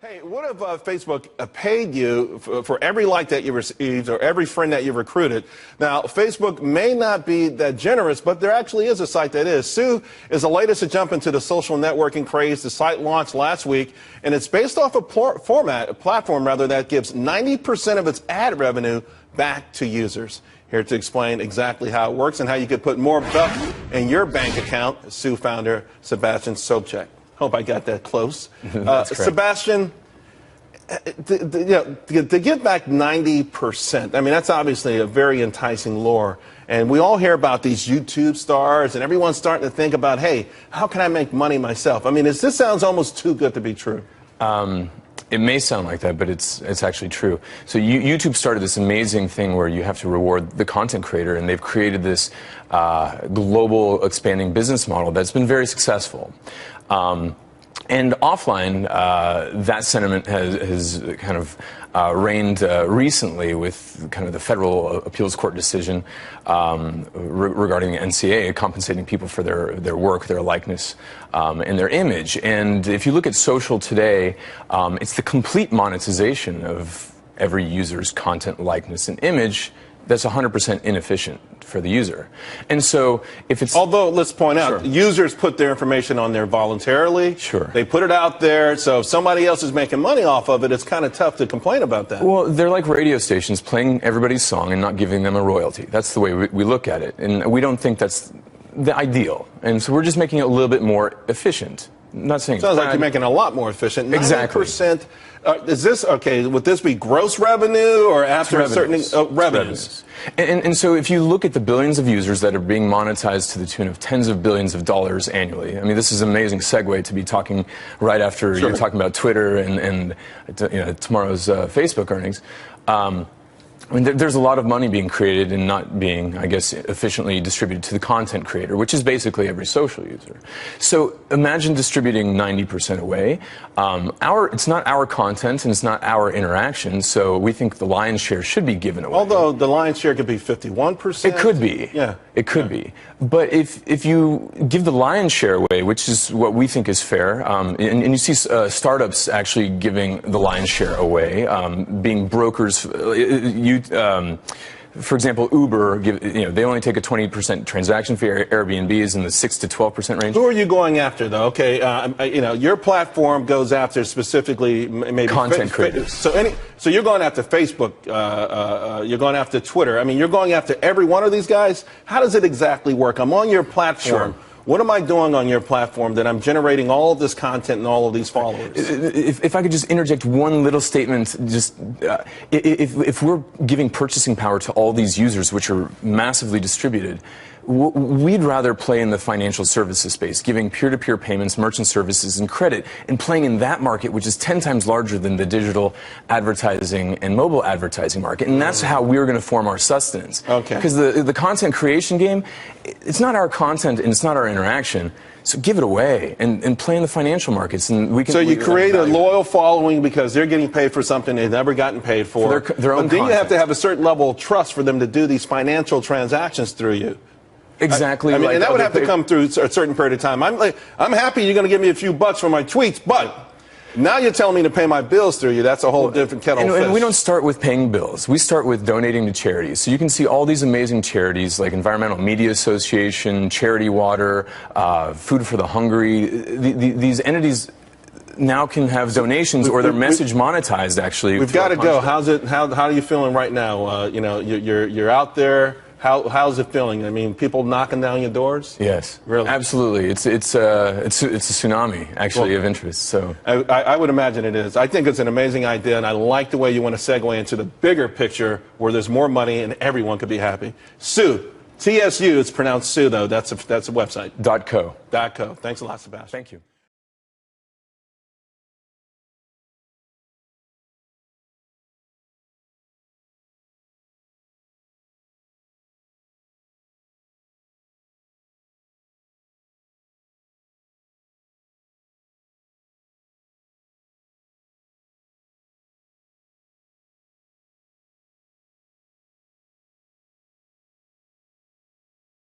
Hey, what if Facebook paid you for every like that you received or every friend that you recruited? Now, Facebook may not be that generous, but there actually is a site that is. Sue is the latest to jump into the social networking craze. The site launched last week, and it's based off a platform that gives 90% of its ad revenue back to users. Here to explain exactly how it works and how you could put more buck in your bank account, Sue founder Sebastian Sobczak. Hope I got that close. Sebastian, to give back 90%, I mean, that's obviously a very enticing lure. And we all hear about these YouTube stars, and everyone's starting to think about, hey, how can I make money myself? I mean, this sounds almost too good to be true. It may sound like that, but it's actually true. So YouTube started this amazing thing where you have to reward the content creator, and they've created this global expanding business model that's been very successful. And offline, that sentiment has kind of reigned recently with kind of the federal appeals court decision regarding the NCAA compensating people for their work, their likeness, and their image. And if you look at social today, it's the complete monetization of every user's content, likeness, and image that's 100% inefficient for the user. And so if it's... Although, let's point out, users put their information on there voluntarily. Sure. They put it out there, so if somebody else is making money off of it, it's kind of tough to complain about that. Well, they're like radio stations playing everybody's song and not giving them a royalty. That's the way we look at it. And we don't think that's the ideal. And so we're just making it a little bit more efficient. I'm not saying sounds like you're making it a lot more efficient. 90%. Exactly. Is this, okay, would this be gross revenue or after a certain revenues? And so if you look at the billions of users that are being monetized to the tune of tens of billions of dollars annually, I mean, this is an amazing segue to be talking right after you're talking about Twitter and tomorrow's Facebook earnings. I mean, there's a lot of money being created and not being, I guess, efficiently distributed to the content creator, which is basically every social user. So imagine distributing 90% away. It's not our content and it's not our interaction, so we think the lion's share should be given away. Although the lion's share could be 51%. It could be. Yeah. It could be. But if you give the lion's share away, which is what we think is fair, and you see startups actually giving the lion's share away, being brokers, for example, Uber, they only take a 20% transaction fee. Airbnb is in the 6 to 12% range. Who are you going after, though? Okay, your platform goes after specifically maybe content creators. So you're going after Facebook. You're going after Twitter. I mean, you're going after every one of these guys. How does it exactly work? I'm on your platform. Sure. What am I doing on your platform that I'm generating all of this content and all of these followers? If I could just interject one little statement, just if we're giving purchasing power to all these users, which are massively distributed, we'd rather play in the financial services space, giving peer-to-peer payments, merchant services, and credit, and playing in that market, which is 10 times larger than the digital advertising and mobile advertising market. And that's how we're going to form our sustenance. Okay. Because the content creation game, it's not our content and it's not our interaction. So give it away and play in the financial markets, and we can. So you create a loyal following because they're getting paid for something they've never gotten paid for. Their own but then content. You have to have a certain level of trust for them to do these financial transactions through you. Exactly. I mean, and that would have to come through a certain period of time. I'm happy you're going to give me a few bucks for my tweets, but now you're telling me to pay my bills through you. That's a whole different kettle of fish. And we don't start with paying bills. We start with donating to charities. So you can see all these amazing charities like Environmental Media Association, Charity Water, Food for the Hungry. These entities now can have donations or their message monetized. Actually, we've got to go. How's it? How are you feeling right now? You're out there. How's it feeling? I mean, people knocking down your doors? Yes, really, absolutely. It's a tsunami actually of interest. So I would imagine it is. I think it's an amazing idea, and I like the way you want to segue into the bigger picture where there's more money and everyone could be happy. Sue, TSU. It's pronounced Sue though. That's a website. .co. .co. Thanks a lot, Sebastian. Thank you.